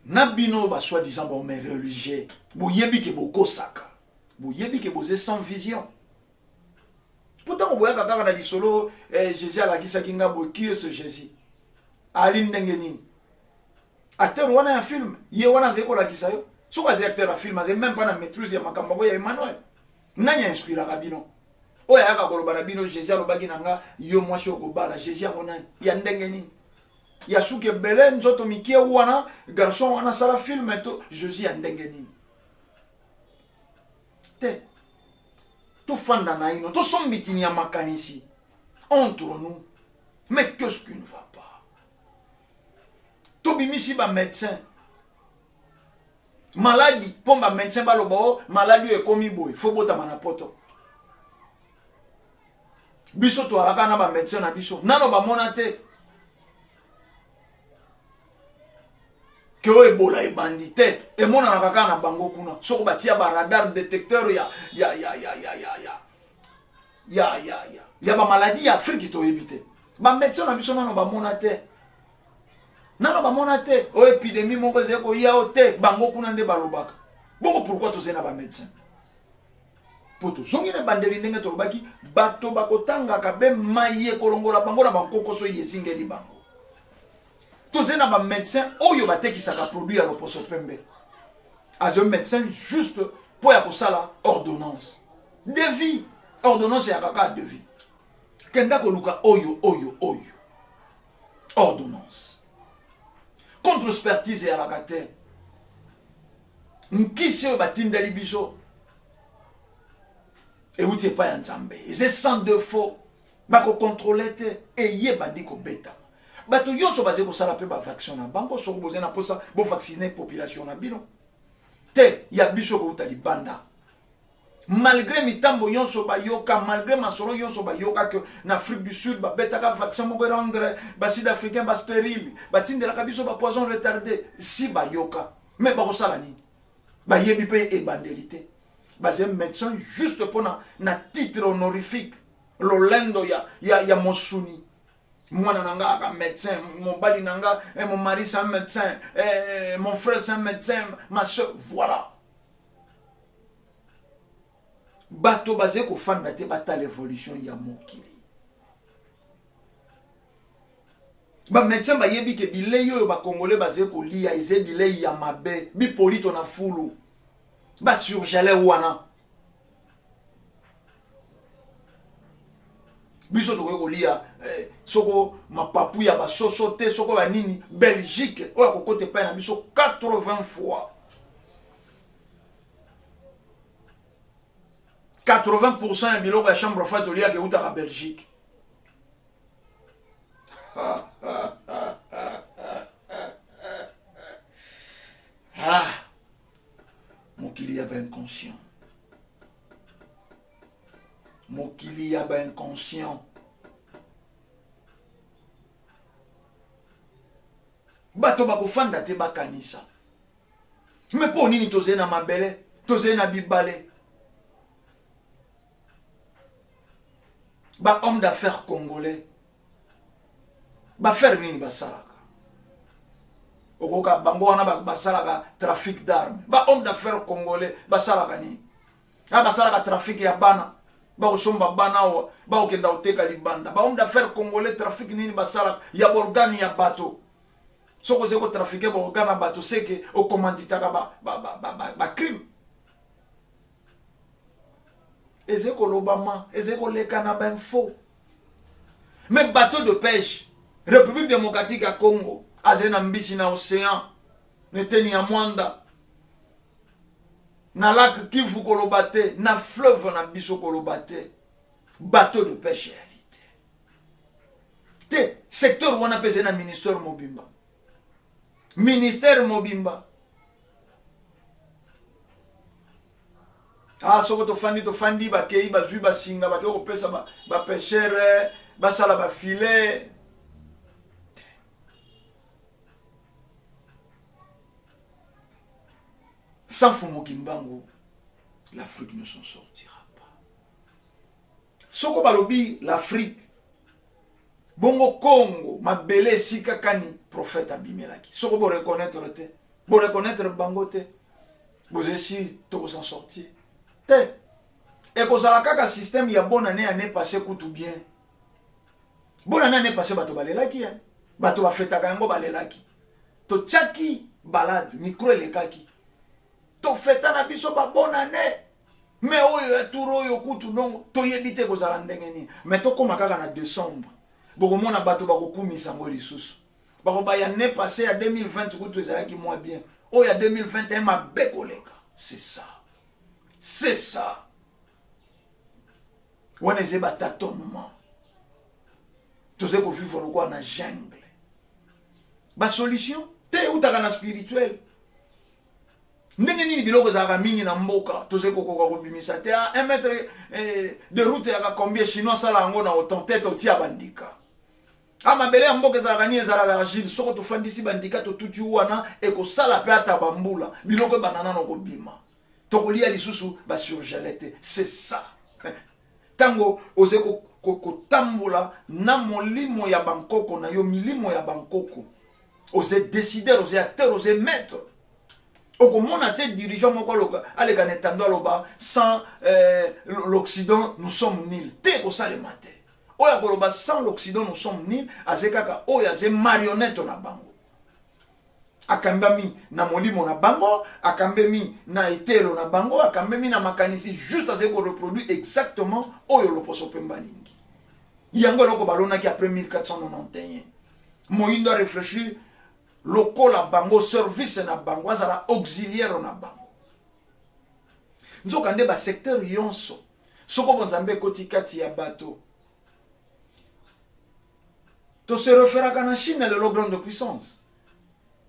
na bino basoi-disant bome religieux boyebi ke bokosaka boyebi ke boze sans vision pourtant boyaka kaka na lisolo jésus alakisaki nga boye qui est ce jésus ali ndenge nini acteur wana ya film ye wana azali kolakisa yo soki azali acteur ya film azali même pas na maîtrise ya makambo yango ya emmanuel nani ainspiraka bino oyo ayaka koloba na bino jésus alobaki na nga yo mwasi okobala jésus yango nani ya ndenge nini ya suki ebele nzoto mikie wana garçon wana asala filme to jésus ya ndenge nini te tofanda na ino tosombitini ya makanisi entre nous mais qu'est-ce qui ne va pas tobimisi bamédecin maladi mpo bamédecin baloba o maladi oyo ekomi boye fo botama na poto biso toalaka na bamédecin na biso nano bamona te ke oyo ebola ebandi te emonana kaka na bango kuna soko batia baradar détecteur ya bamaladi ya afrique toyebi te bamédecin na biso nano bamona te oyo épidémie moko ezali koya o te bango kuna nde balobaka bongo pourquoi tozali na bamédecin po tozongi na bandeli ndenge tolobaki bato bakotangaka be mai ekolongola bango na bankokoso oyo ezingeli bango tozali na bamédecin oyo batekisaka produit ya loposo pembe azali médecin juste mpo ya kosala ordonnance devis ordonnance ya kaka devis kenda koluka oyo ordonnance contre expertise eyalaka te nkisi oyo batindeli biso euti epai ya nzambe eze sans défaut bakokontrole te eyebandi kobeta bato nyonso bazali kosala mpe bavaccin na bango soki bozali na mposa bovaccine population na bino te ya biso kouta libanda malgré mitambo nyonso bayoka malgré masolo nyonso bayoka ke na Afrique du Sud babetaka vaccin moko rendre basud africain bastérile batindelaka biso bapoison retardé si bayoka mais bakosala nini bayebi mpe ebandeli te bazali médecin juste mpona na titre honorifique lolendo ya mosuni mwana nanga aka médecin mobali nanga mon mari c'est un médecin mon frère c'est un médecin ma soeur voilà bato bazali kofanda te batala évolution ya mokili bamédecin bayebi ke bilei oyo bakongole bazali kolia eze bilei ya mabe bipolito na fulu basurgele wana biso tokoki kolia soko mapapu ya basoso te soko banini Belgique oyo akokota epai na biso 80 fois 80% ya biloko ya chambre froide toliaka eutaka Belgique mokili ya bainconscient mokili ya bainconscient bato bakofanda te bakanisa. Mais pour nini toze na mabele, toze na bibale. Ba homme d'affaires congolais. Ba faire nini basalaka. Okoka bango wana basalaka trafic d'armes. Ba homme d'affaires congolais basalaka nini. Basalaka trafic ya bana. Ba osomba bana wa, ba okenda oteka libanda. Ba homme d'affaires congolais trafic nini basalaka ya borgani ya bato. Soko zeko trafiquer borgana bato seke o commanditaka ba crime. Ezeko lobama, ezeko lekana ba info. Mais bateau de pêche, République démocratique à Congo, azena mbisi na océan, neteni ya mwanda. Na lac Kivu kolobate, na fleuve na biso kolobate. Bateau de pêche réalité. Te secteur wana pese na ministère Mobimba. Ministère Mobimba. Ah, soko to fandi ba kei ba zui ba singa ba ko pesa ba pêcheur ba sala ba filet. Sans Fumo Kimbangu, l'Afrique ne s'en sortira pas. Soko balobi l'Afrique. Bongo Congo, ma belle sikakani prophète abimelaki. Soko bo reconnaître te, bo reconnaître bango te. Vous esi to s'en sortir. Te. Et ko sala kaka système ya bonne année passée kutu bien. Bonne année passée bato balelaki hein. Bato ba fetaka yango balelaki. To tchaki balade micro elekaki. To feta na biso ba bonne année. Mais oyo turo yo kutu non to yebite ko sala ndenge ni. Mais to koma kaka na décembre. Bokomona bato bakokumisa ngo lisusu. Bakobaya ne passé à 2020 kutu ezalaki moins bien. Oyo ya 2021 ma bekoleka. C'est ça. C'est ça. Wana ezeba tâtonnement. Toze ko vivre lokwa na jungle. Ba solution te utaka na spirituel. Ndenge nini biloko za mingi na mboka toze ko bimisa te 1 mètre de route ya combien chinois sala ngo na autant tête otia bandika. Amabele ya mboka za gani za la agile soko to fandisi bandika to tuti wana e ko sala pe ata bambula biloko banana no ko bima. To ko lia lisusu ba surgelete, c'est ça. Tango oze ko tambula na molimo ya bankoko na yo milimo ya bankoko. Oze décider, oze acteur, oze maître. Okomona te dirigeant moko loka alega netando aloba sans l'Occident nous sommes nuls. Te ko salema te. Oya koloba sans l'Occident nous sommes nuls azekaka oya ze marionnette na bango. Akambami na molimo na bango, akambemi na etelo na bango, akambemi na makanisi juste azeko reproduire exactement oyo loposo pembalingi. Yango loko balona ki après 1491. Moïndo a réfléchi lokola bango service na bango azala auxiliaire na bango. Nzoka nde ba secteur yonso. Soko bonzambe kotikati ya bato. To se referaka na Chine le grande puissance.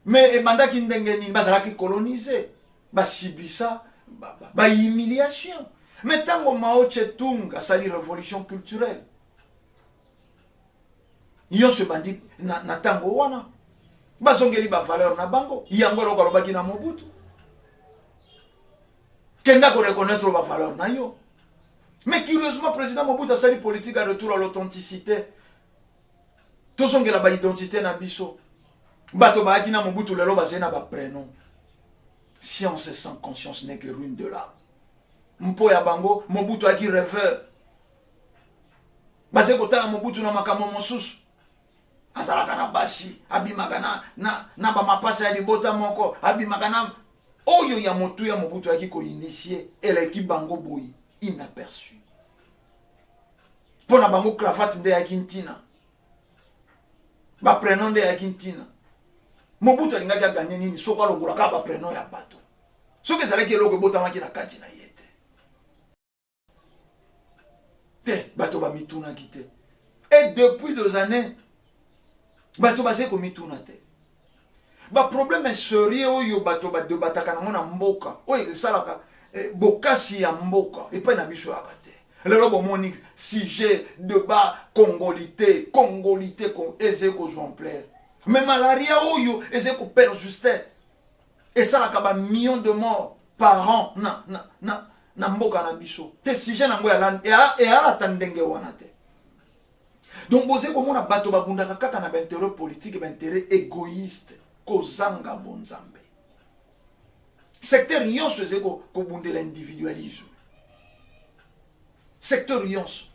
Mais ebandaki ndenge nini bazalaki colonisé, basibisa, ba humiliation. Mais tango Mao Tse-tung asali révolution culturelle. Yo se bandi na tango wana. Bazongeli ba valeur na bango, yango loko lobaki na Mobutu. Kenda ko reconnaître ba valeur na yo. Mais curieusement président Mobutu asali politique à retour à l'authenticité. Tozongela ba identité na biso. Bato ba akina Mobutu lelo bazena ba prénom. Science sans conscience n'est que ruine de l'âme. Mpo ya bango Mobutu aki rêveur. Baze kotala Mobutu na makambo mosusu. Azalaka na bashi, abimaka na ba mapasa ya libota moko, abimaka na oyo ya motu ya Mobutu aki ko initier eleki bango boyi inaperçu. Pona bango cravate nde ya kintina. Ba prénom nde ya kintina. Mobutu alingaki aganye nini soko alongula ka ba prénom ya bato. Soki ezalaki eloko ebotamaki na kati na ye te. Te bato ba mituna kite. Et depuis 2 années bato baze ko mituna te. Ba problème sérieux oyo bato ba debataka nango na mboka. Oyo esalaka bokasi ya mboka epai na biso ya te. Lelo bomoni sujet débat congolité eze ko jompler. Mais malaria oyo eze ko persister. Et ça la kaba millions de morts par an na mboka na biso. Te sujet na ngo ya lan et ala tandenge wana te. Donc boze ko mona bato babundaka kaka na intérêt politique, intérêt égoïste kozanga bonzambe. Secteur nyonso eze ko bundela individualisme. Secteur nyonso.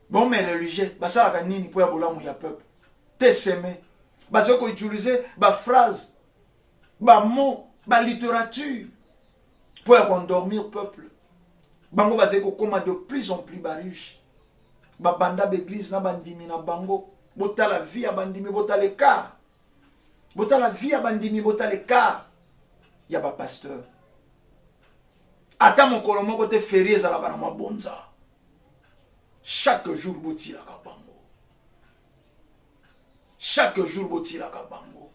Bon mais religieux, ça la nini pour ya bolamu ya peuple. Te semé. Bazo ko utiliser ba phrase, ba mot, ba littérature pour endormir peuple. Bango baze ko koma de plus en plus riche. Ba banda l'église na bandimi na bango. Bota la vie à bandimi, bota le car. Bota la vie à bandimi, bota le car. Ya ba pasteur. Ata mon kolomo kote férié za la bana bonza. Chaque jour boti la bango. Chaque jour boti la bango.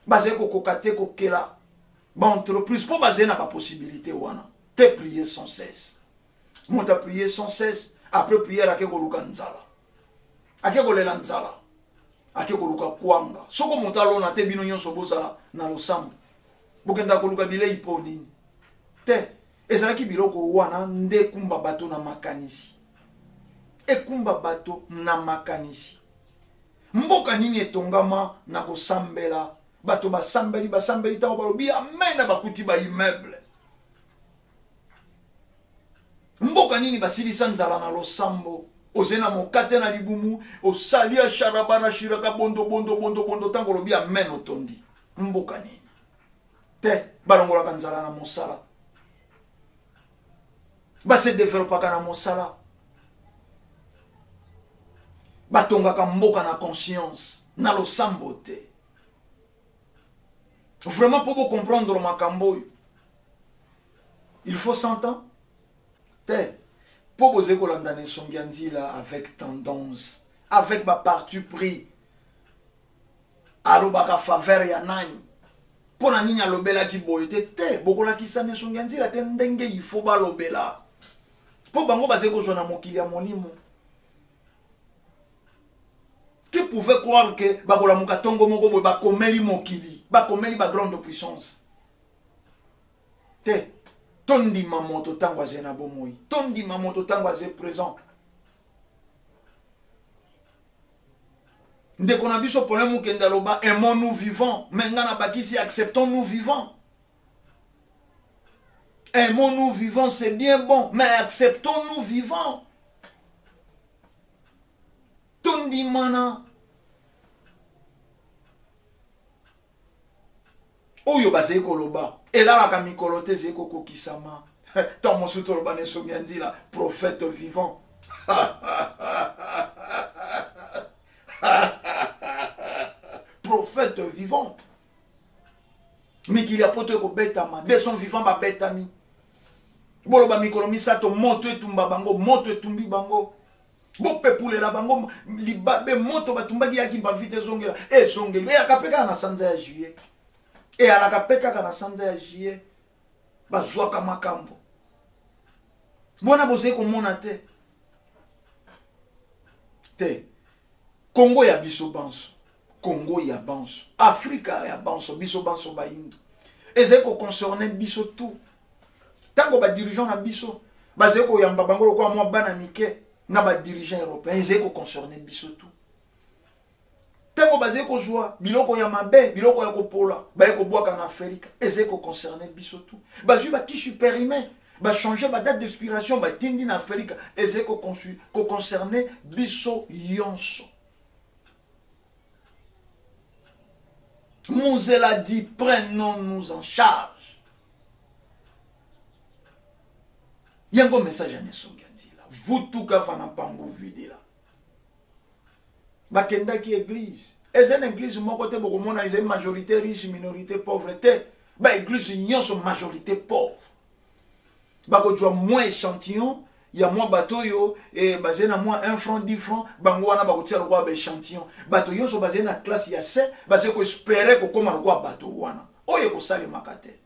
Baze ko kokate ko kela. Ba entreprise pour baze na ba possibilité wana. Te prier sans cesse. Mon ta prier sans cesse. Après prière ake ko luka nzala. Ake ko lela nzala. Ake ko luka kwanga. Soko montalo na te bino nyonso bozala na losambo. Bokenda ko luka bilei po nini. Te ezalaki biloko wana nde kumba bato na makanisi. Ekumba bato na makanisi. Mboka nini etongama na kosambela. Bato basambeli tango balobi amen na bakuti ba immeuble. Mboka nini basilisa nzala na losambo. Ozena mokate na libumu. Osalia sharabana shiraka bondo tango lobi amen otondi. Mboka nini. Te balongolaka nzala na mosala. Base developaka na mosala. Batongaka mboka na conscience na losambo te. Vraiment pour comprendre makambo, il faut 100 ans. Te pour vous écolandane songiandi là avec tendance, avec ma parti pris. Alo baka faveur ya nani. Pour na nini alobela ki boyete te bokola kisane songiandi la te ndenge il faut ba lobela. Pour bango bazeko zona mokili ya molimo. Qui pouvait croire que bakola mukatongo moko boy bakomeli mokili, bakomeli ba grande puissance. Te tondi mamoto tango azena bomoi, tondi mamoto tango aze présent. Ndeko na biso problème kenda loba aimons-nous vivants, mengana bakisi acceptons-nous vivants. Aimons-nous vivants, c'est bien bon, mais acceptons-nous vivants. Tondi mana oyo bazé koloba elalaka mikolo te zeko kokisama tant mosuto loba ne somiandi la prophète vivant. Prophète vivant mikili apoto ko betama de son vivant ba betami boloba mikolo misato moto etumba bango moto etumbi bango. Bope pule la bango libabe moto batumbaki yaki ba vite zongela zongeli e akapeka na sanza ya juillet e alakapeka na sanza ya juillet bazwaka makambo mona boze ko mona te Congo ya biso banso, Congo ya banso, Afrika ya banso, biso banso ba indu ezeko concerner biso tout tango ba dirigeant na biso bazeko yamba bango lokwa mwa bana mike na ba dirigeant européen ezeko concerner biso tout tango bazeko joie biloko ya mabe biloko ya kopola bayeko bwaka na Afrika ezeko concerner biso tout bazui ba ki superhumain ba changer ba date d'expiration ba tindi na Afrika ezeko concerner biso yonso. Mouzela dit prenons-nous en charge. Yango message à Nesongandi là. Vous tout ka fana pango vide là. Bakenda ki église. Et une église mon côté beaucoup mona une majorité riche minorité pauvreté. Ba église nyonso majorité pauvre. Bako jwa moins échantillon, il y a moins bateau yo et basé na moins 1 franc 10 francs, bango wana bako tia kwa ba échantillon. Bateau yo so basé na classe ya C, basé ko espérer ko koma kwa bateau wana. Oye ko sali makate.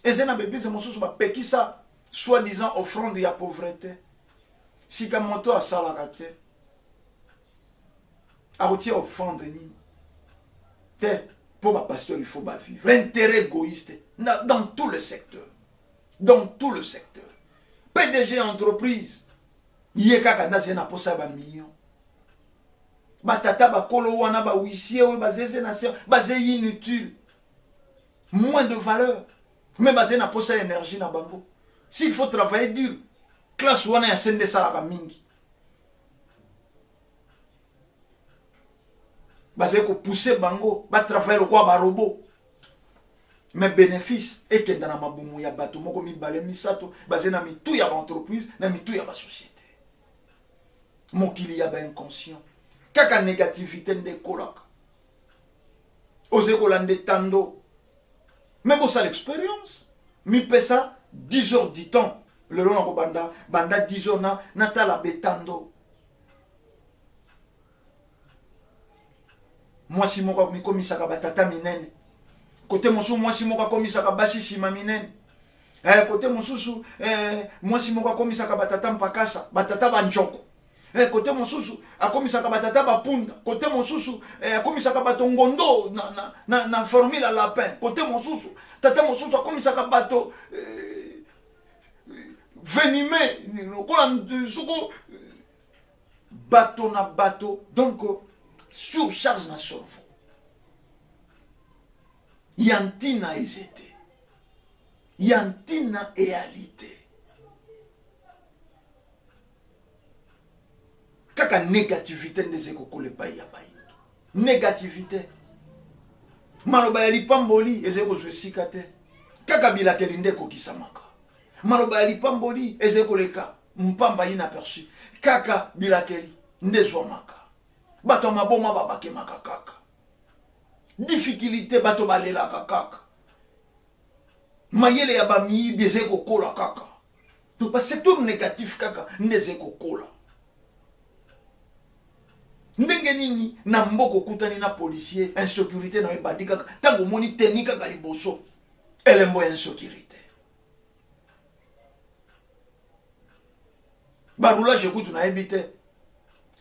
Et zena église mosusu ba pekisa soi-disant offrande ya pauvreté. Si ka moto a sala kate. A retia offrande ni. Pour ma pasteur, il faut vivre. L'intérêt égoïste dans tout le secteur. Dans tout le secteur. PDG entreprise. Yé kaka ndaze na posa ba million. Batata ba kolo wana ba huissier we bazeze na se bazé inutile. Moins de valeur. Mais basé na posa énergie na bango. S'il faut travailler dur, classe wana ya sende sala ba mingi. Basé ko pousser bango, ba travailler quoi ba robot. Mais bénéfice et que dans ma mabumu ya bato moko mi balé misato basé na mitu ya entreprise na mitu ya ba société. Mokili ya ba inconscient. Kaka négativité de kolaka. Ose kolande tando. Même ça l'expérience. Mi pesa 10 heures du temps. Le long na banda 10 heures na natala betando. Moi si moko mi komisaka batata minene. Côté mosu moi si moko komisaka basi sima minene. Côté mosusu moi si moko komisaka batata mpakasa, batata banjoko. Côté mosusu akomisaka batata bapunda, côté mosusu akomisaka batongondo na formule à lapin, côté mosusu tata mosusu akomisaka bato venimé lokola suko bato na bato. Donc surcharge na cerveau. Yantina ezete. Yantina réalité. Kaka négativité ndeze kokole pa ya bayi. Négativité. Maloba ya lipamboli eze kozwe sikate. Kaka bilakeli ndeko kisamaka. Maloba ya lipamboli eze koleka mpamba inaperçu. Kaka bilakeli ndezwa maka. Bato maboma babake maka kaka. Difficulté bato balela kaka. Mayele ya bami beze kokola kaka. Donc pas secteur négatif kaka ndeze kokola. Ndenge nini na mboko kutani na policier insécurité na ebandika tango moni technique kaka liboso elembo ya insécurité. Baroulage kutu na ebite.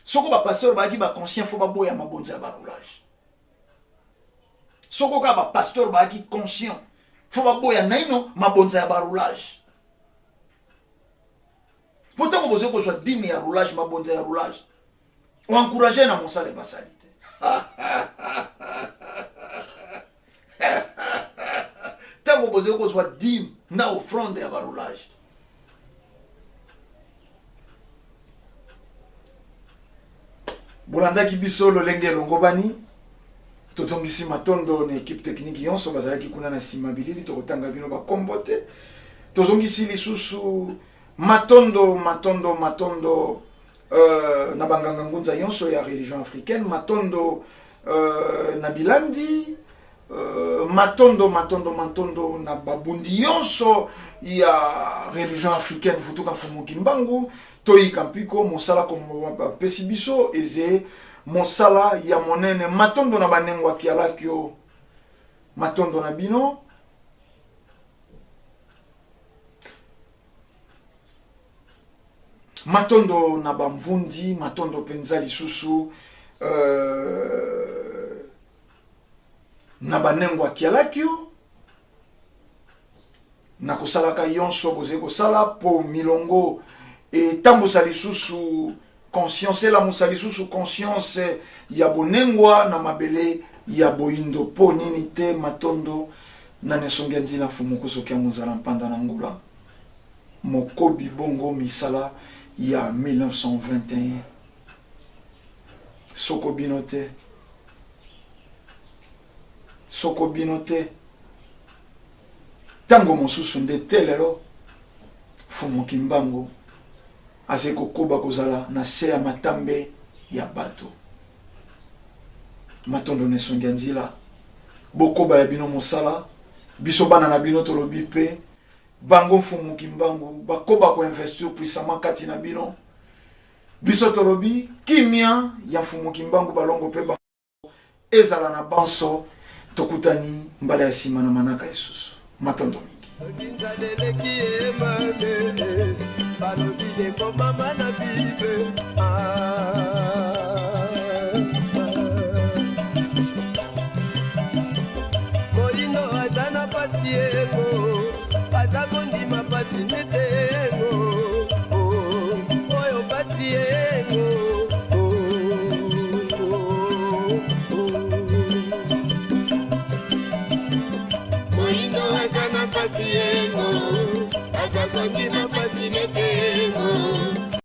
Soko ba pasteur ba ki ba conscient faut ba boya mabonza ya baroulage. Soko ka ba pasteur ba ki conscient faut ba boya naino mabonza ya baroulage. Pourtant vous posez que soit 10 ya roulage mabonza ya roulage. Ou encourager na mosale basalite. Tant vous posez que soit 10 na offrande ya baroulage. Bolanda kibiso lolenge longobani totongisi matondo na équipe technique yonso bazalaki kuna na simabilili tokotanga bino ba kombote tozongisi lisusu matondo na banganga ngunza yonso ya religion africaine matondo na bilandi matondo na babundi yonso ya religion africaine futuka fumuki mbangu toyika mpiko mosala komo pesi biso eze mosala ya monene matondo na banengwa kialakio matondo na bino matondo na bamvundi matondo penza lisusu na banengwa kialakio na kosalaka yonso boze kosala po milongo et tambusa lisusu conscience la musa lisusu conscience ya bonengwa na mabele ya boindo po nini te matondo na nesongia nzila fumuko sokia muzala mpanda na ngula mokobi bongo misala ya 1921 soko binote tango mosusu nde telero fumuki mbango azeko koba kozala na se ya matambe ya bato matondo nesongia nzila bokoba ya bino mosala biso bana na bino tolobi pe bango fumuki mbangu bakoba ko investir puissamment kati na bino biso tolobi kimia ya fumuki mbangu balongo pe ezala na banso tokutani mbala ya sima na manaka esusu matondo mingi balobi dengo mama na bibe Molino aza na pasi yengo aza kondima pasi nete yengo oyo pasi yengo Molino aza na pasi yengo aza kondima pasi nete